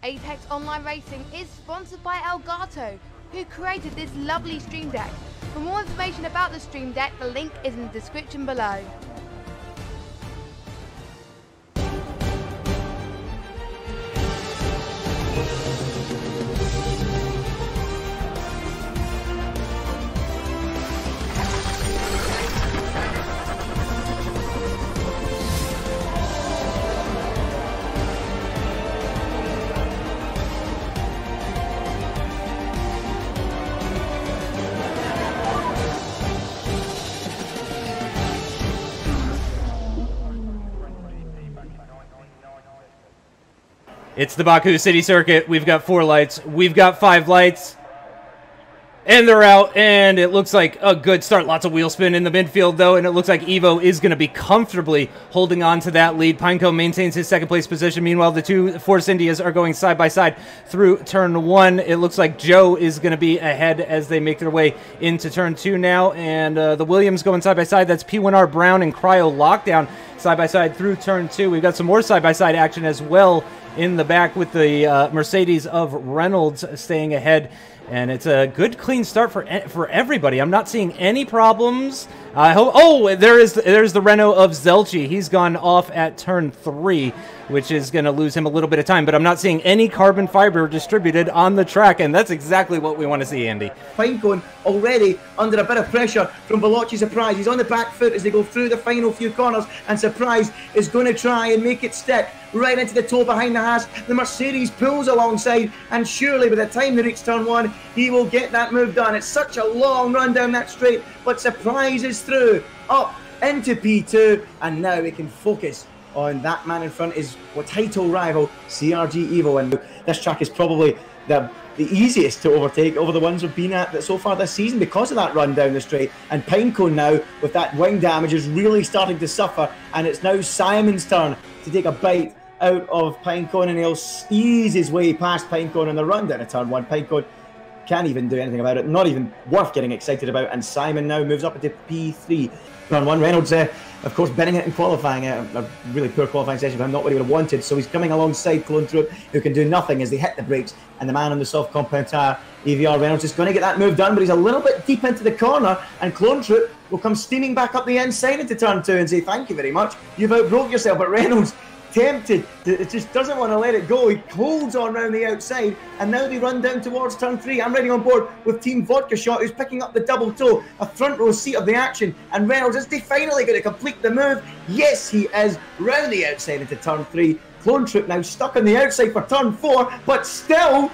Apex Online Racing is sponsored by Elgato, who created this lovely stream deck. For more information about the stream deck, the link is in the description below. It's the Baku City Circuit. We've got 4 lights. We've got 5 lights. And they're out, and it looks like a good start. Lots of wheel spin in the midfield, though, and it looks like Evo is going to be comfortably holding on to that lead. Pinecone maintains his second-place position. Meanwhile, the two Force Indias are going side-by-side through Turn 1. It looks like Joe is going to be ahead as they make their way into Turn 2 now, and the Williams going side-by-side. That's P1R Brown and Cryo Lockdown side-by-side through Turn 2. We've got some more side-by-side action as well in the back with the Mercedes of Reynolds staying ahead. And it's a good, clean start for everybody. I'm not seeing any problems. I hope. Oh, there's the Renault of Zelchi. He's gone off at Turn 3, which is going to lose him a little bit of time. But I'm not seeing any carbon fiber distributed on the track, and that's exactly what we want to see, Andy. Pinecone already under a bit of pressure from Veloci Surprise. He's on the back foot as they go through the final few corners, and Surprise is going to try and make it stick right into the toe behind the Haas. The Mercedes pulls alongside, and surely by the time they reach Turn 1, he will get that move done. It's such a long run down that straight, but Surprise is through, up into P2, and now we can focus on that man in front, is title rival CRG Evo. And this track is probably the easiest to overtake over the ones we've been at so far this season because of that run down the straight. And Pinecone now, with that wing damage, is really starting to suffer, and it's now Simon's turn to take a bite out of Pinecone, and he'll ease his way past Pinecone on the run down to Turn 1. Pinecone can't even do anything about it, not even worth getting excited about, and Simon now moves up into P3. Turn 1, Reynolds, of course, betting it in qualifying, a really poor qualifying session for him, not what he would have wanted, so he's coming alongside Clone Troop, who can do nothing as they hit the brakes, and the man on the soft compound tyre, AVR Reynolds, is going to get that move done, but he's a little bit deep into the corner, and Clone Troop will come steaming back up the inside into Turn 2 and say, thank you very much, you've outbroke yourself. But Reynolds, tempted, it just doesn't want to let it go. He holds on around the outside, and now they run down towards Turn 3. I'm riding on board with Team Vodka Shot, who's picking up the double toe, a front row seat of the action, and Reynolds, is he finally going to complete the move? Yes, he is, round the outside into Turn 3. Clone Troop now stuck on the outside for Turn 4, but still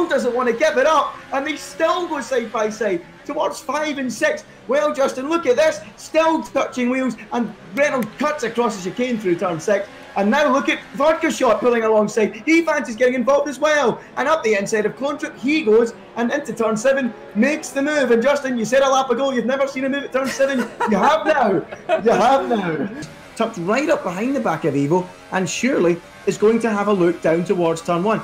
doesn't want to give it up, and they still go side by side towards 5 and 6. Well, Justin, look at this, still touching wheels, and Reynolds cuts across the chicane through Turn 6. And now look at Vodka Shot pulling alongside. He fancies getting involved as well. And up the inside of Clone Troop he goes, and into Turn 7 makes the move. And Justin, you said a lap ago you've never seen a move at Turn 7. You have now. You have now. Tucked right up behind the back of Evo, and surely is going to have a look down towards Turn 1.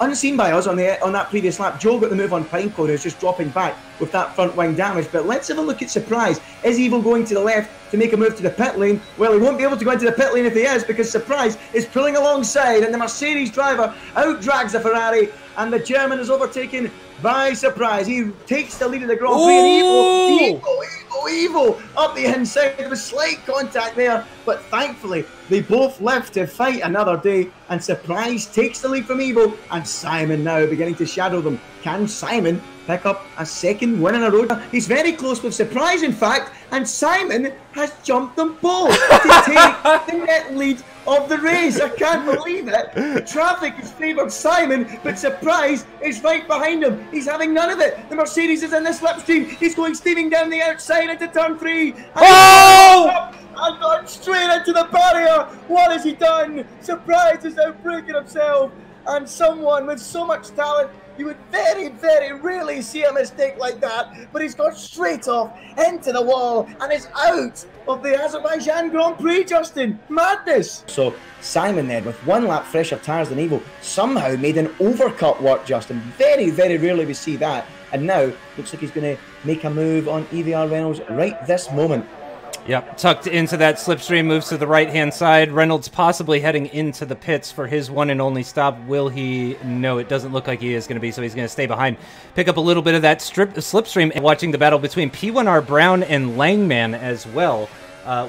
Unseen by us on that previous lap, Joe got the move on Pinecone, who's just dropping back with that front wing damage. But let's have a look at Surprise. Is Evo going to the left to make a move to the pit lane? Well, he won't be able to go into the pit lane if he is, because Surprise is pulling alongside, and the Mercedes driver outdrags the Ferrari, and the German is overtaken by Surprise. He takes the lead of the Grand Prix, and Evo up the inside. There was slight contact there, but thankfully they both left to fight another day, and Surprise takes the lead from Evo, and Simon now beginning to shadow them. Can Simon pick up a second win in a row? He's very close with Surprise, in fact, and Simon has jumped them both to take the net lead of the race. I can't believe it. The traffic has favoured Simon, but Surprise is right behind him. He's having none of it. The Mercedes is in the slipstream. He's going steaming down the outside into Turn 3. And gone straight into the barrier. What has he done? Surprise is outbreaking himself. And someone with so much talent, you would very, very rarely see a mistake like that. But he's gone straight off into the wall and is out of the Azerbaijan Grand Prix, Justin. Madness. So Simon then, with one lap fresher tyres than Evo, somehow made an overcut work, Justin. Very, very rarely we see that. And now, looks like he's going to make a move on EVR Reynolds right this moment. Yep, tucked into that slipstream, moves to the right-hand side. Reynolds possibly heading into the pits for his one and only stop. Will he? No, it doesn't look like he is going to be, so he's going to stay behind. Pick up a little bit of that slipstream, and watching the battle between P1R Brown and Langman as well.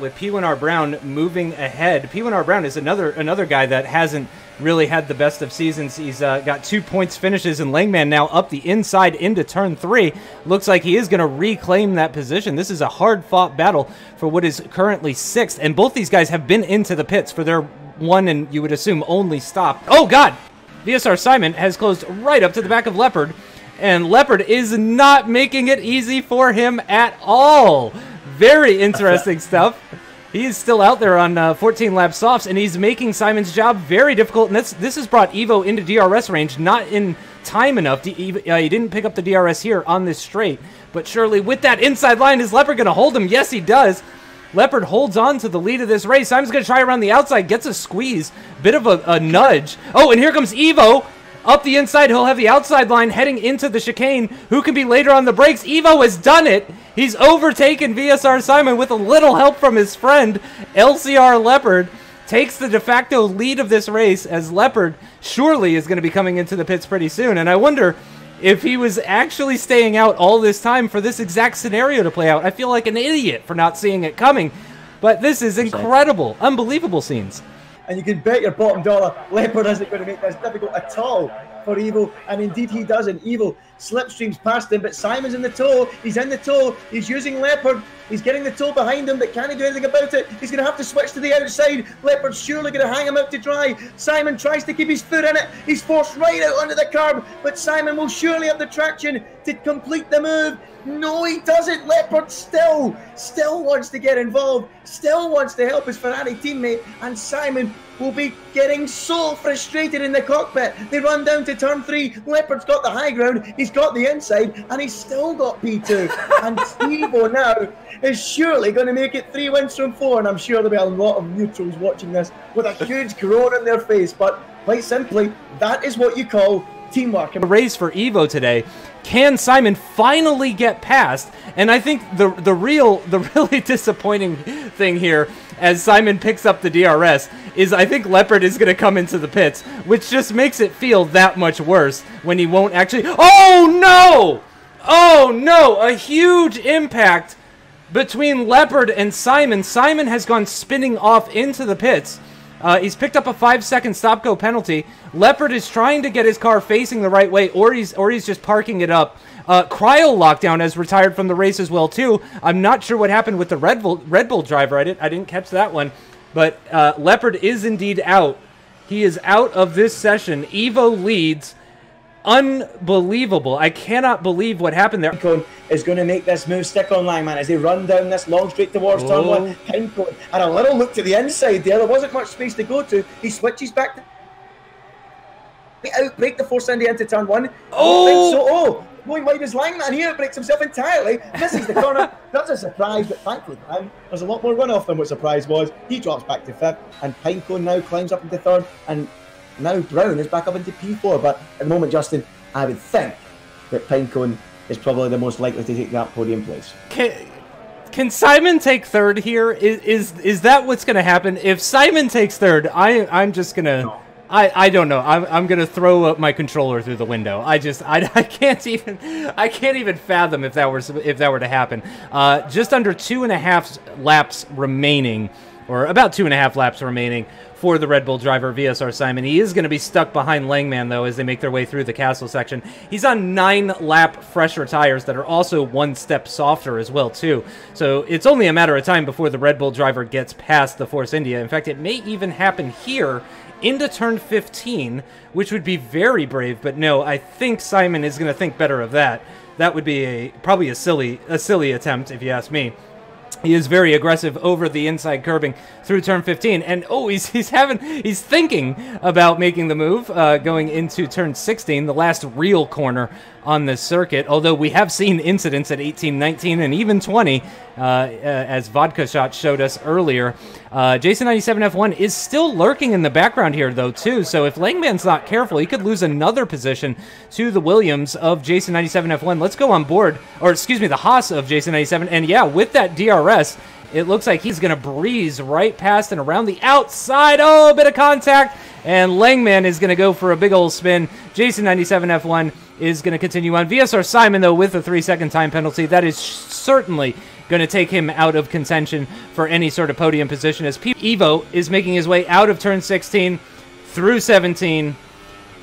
With P1R Brown moving ahead. P1R Brown is another guy that hasn't really had the best of seasons. He's got 2 points finishes, and Langman now up the inside into turn 3. Looks like he is going to reclaim that position. This is a hard-fought battle for what is currently 6th, and both these guys have been into the pits for their one and, you would assume, only stop. Oh, God! VSR Simon has closed right up to the back of Leopard, and Leopard is not making it easy for him at all. Very interesting stuff. He's still out there on 14 lap softs, and he's making Simon's job very difficult. And this has brought Evo into DRS range, not in time enough. He didn't pick up the DRS here on this straight, but surely with that inside line, is Leopard going to hold him? Yes, he does. Leopard holds on to the lead of this race. Simon's going to try around the outside, gets a squeeze, bit of a nudge. Oh, and here comes Evo. Up the inside, he'll have the outside line heading into the chicane. Who can be later on the brakes? Evo has done it. He's overtaken VSR Simon with a little help from his friend. LCR Leopard takes the de facto lead of this race, as Leopard surely is going to be coming into the pits pretty soon. And I wonder if he was actually staying out all this time for this exact scenario to play out. I feel like an idiot for not seeing it coming. But this is incredible, unbelievable scenes. And you can bet your bottom dollar Leopard isn't going to make this difficult at all for Evo, and indeed he doesn't. Evo slipstreams past him, but Simon's in the tow. He's in the tow. He's using Leopard. He's getting the tow behind him, but can he do anything about it? He's going to have to switch to the outside. Leopard's surely going to hang him out to dry. Simon tries to keep his foot in it. He's forced right out onto the curb, but Simon will surely have the traction to complete the move. No, he doesn't. Leopard still wants to get involved, still wants to help his Ferrari teammate, and Simon will be getting so frustrated in the cockpit. They run down to turn 3. Leopard's got the high ground, he's got the inside, and he's still got P2. And Evo now is surely going to make it 3 wins from 4, and I'm sure there'll be a lot of neutrals watching this with a huge groan in their face, but quite simply, that is what you call teamwork. A race for Evo today. Can Simon finally get past? And I think the really disappointing thing here, as Simon picks up the DRS, is I think Leopard is going to come into the pits, which just makes it feel that much worse when he won't actually... Oh, no! Oh, no! A huge impact between Leopard and Simon. Simon has gone spinning off into the pits. He's picked up a 5-second stop-go penalty. Leopard is trying to get his car facing the right way, or he's just parking it up. Cryo Lockdown has retired from the race as well, too. I'm not sure what happened with the Red Bull driver. I didn't catch that one. But Leopard is indeed out. He is out of this session. Evo leads. Unbelievable. I cannot believe what happened there. Pinecone is going to make this move stick on line, man, as they run down this long straight towards turn 1. Pinecone had a little look to the inside there. There wasn't much space to go to. He switches back to outbrake the Force India into turn 1. Going wide as Langman here, breaks himself entirely, misses the corner. That's a surprise, but thankfully there's a lot more runoff than what surprise was. He drops back to 5th, and Pinecone now climbs up into 3rd, and now Brown is back up into P4. But at the moment, Justin, I would think that Pinecone is probably the most likely to take that podium place. Can Simon take 3rd here? Is that what's going to happen? If Simon takes 3rd, I'm just going to... No. I don't know. I'm gonna throw up my controller through the window. I can't even fathom if that were to happen. Just under 2.5 laps remaining, or about 2.5 laps remaining for the Red Bull driver VSR Simon. He is going to be stuck behind Langman though as they make their way through the castle section. He's on 9-lap fresher tires that are also 1 step softer as well too. So it's only a matter of time before the Red Bull driver gets past the Force India. In fact, it may even happen here into turn 15, which would be very brave, but no, I think Simon is going to think better of that. That would be probably a silly attempt, if you ask me. He is very aggressive over the inside curbing through turn 15, and oh, he's thinking about making the move going into turn 16, the last real corner on this circuit. Although we have seen incidents at 18, 19, and even 20, as Vodka Shot showed us earlier. Jason 97 F1 is still lurking in the background here, though, too. So if Langman's not careful, he could lose another position to the Williams of Jason 97 F1. Let's go on board, or excuse me, the Haas of Jason 97. And yeah, with that DRS it looks like he's going to breeze right past and around the outside. Oh, a bit of contact, and Langman is going to go for a big old spin. Jason97 F1 is going to continue on. VSR Simon, though, with a 3-second time penalty. That is certainly going to take him out of contention for any sort of podium position, as Evo is making his way out of turn 16 through 17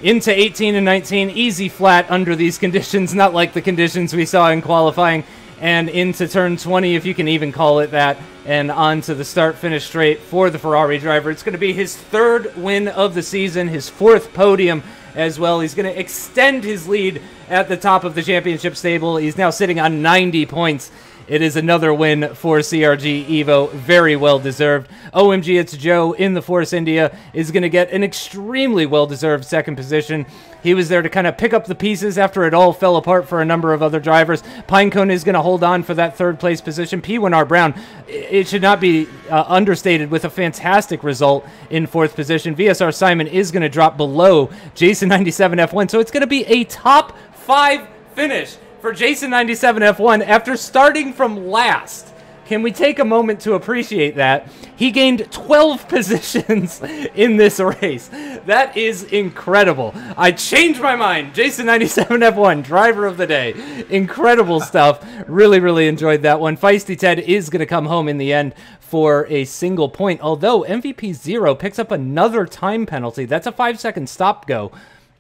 into 18 and 19. Easy flat under these conditions, not like the conditions we saw in qualifying, and into turn 20, if you can even call it that, and on to the start-finish straight for the Ferrari driver. It's going to be his 3rd win of the season, his 4th podium as well. He's going to extend his lead at the top of the championship stable. He's now sitting on 90 points. It is another win for CRG Evo. Very well deserved. OMG, it's Joe in the Force India is going to get an extremely well-deserved 2nd position. He was there to kind of pick up the pieces after it all fell apart for a number of other drivers. Pinecone is going to hold on for that 3rd place position. P1R Brown, it should not be understated, with a fantastic result in 4th position. VSR Simon is going to drop below Jason97 F1, so it's going to be a top 5 finish for Jason97 F1 after starting from last. Can we take a moment to appreciate that? He gained 12 positions in this race. That is incredible. I changed my mind. Jason97 F1, driver of the day. Incredible stuff. Really, really enjoyed that one. Feisty Ted is going to come home in the end for a single point, although MVP 0 picks up another time penalty. That's a 5-second stop-go.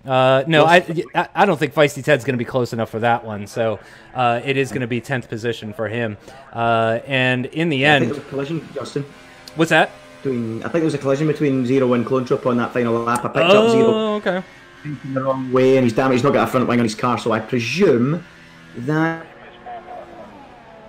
No, I don't think Feisty Ted's going to be close enough for that one, so it is going to be 10th position for him. And in the end... I think there was a collision, Justin. What's that? I think there was a collision between Zero and Clone Troop on that final lap. I picked up Zero. Oh, okay. The wrong way, and he's damaged. He's not got a front wing on his car, so I presume that...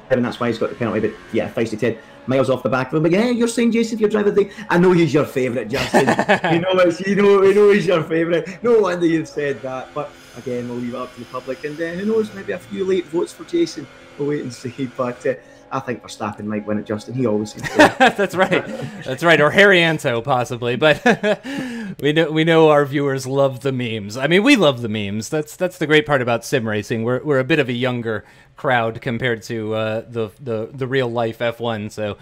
And that's why he's got the penalty, but yeah, Feisty Ted miles off the back of him. But yeah, you're saying, Jason, if you're driving the thing, I know he's your favourite, Justin. we know he's your favourite. No wonder you've said that. But again, we'll leave it up to the public, and who knows, maybe a few late votes for Jason. We'll wait and see. But I think Verstappen might win it, Justin. He always seems to. That's right. That's right. Or Harry Anto, possibly. But we know our viewers love the memes. I mean, we love the memes. That's the great part about sim racing. We're a bit of a younger crowd compared to the real life F1. So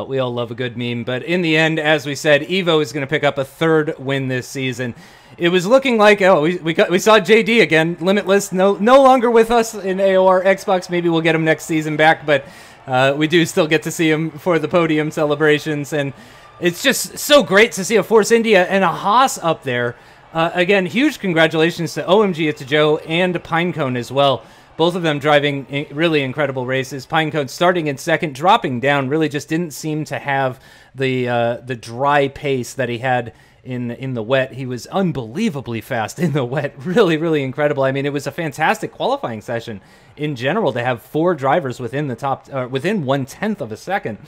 we all love a good meme. But in the end, as we said, Evo is going to pick up a 3rd win this season. It was looking like, we saw JD again, Limitless, no longer with us in AOR Xbox. Maybe we'll get him next season back, but we do still get to see him for the podium celebrations, and it's just so great to see a Force India and a Haas up there. Again, huge congratulations to OMG, it's Joe, and Pinecone as well. Both of them driving really incredible races. Pinecone starting in 2nd, dropping down, really just didn't seem to have the dry pace that he had in the wet. He was unbelievably fast in the wet. Really, really incredible. I mean, it was a fantastic qualifying session in general to have 4 drivers within the top, within 1/10 of a second.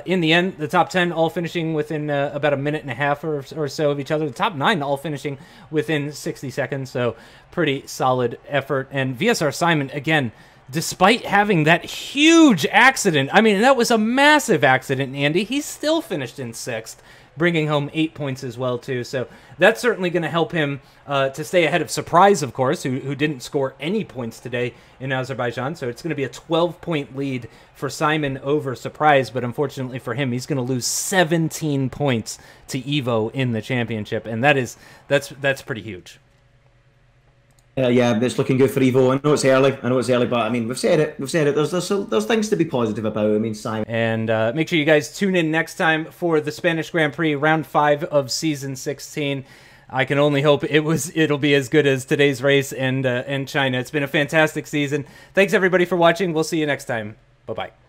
In the end, the top 10 all finishing within about a minute and a half or so of each other. The top 9 all finishing within 60 seconds. So pretty solid effort. And VSR Simon, again, despite having that huge accident, I mean, that was a massive accident, Andy, he still finished in 6th. Bringing home 8 points as well, too. So that's certainly going to help him to stay ahead of Surprise, of course, who didn't score any points today in Azerbaijan. So it's going to be a 12-point lead for Simon over Surprise. But unfortunately for him, he's going to lose 17 points to Evo in the championship. And that's pretty huge. Yeah, it's looking good for Evo. I know it's early, but I mean, we've said it. There's things to be positive about. I mean, Simon. And make sure you guys tune in next time for the Spanish Grand Prix, round 5 of season 16. I can only hope it'll be as good as today's race and China. It's been a fantastic season. Thanks everybody for watching. We'll see you next time. Bye bye.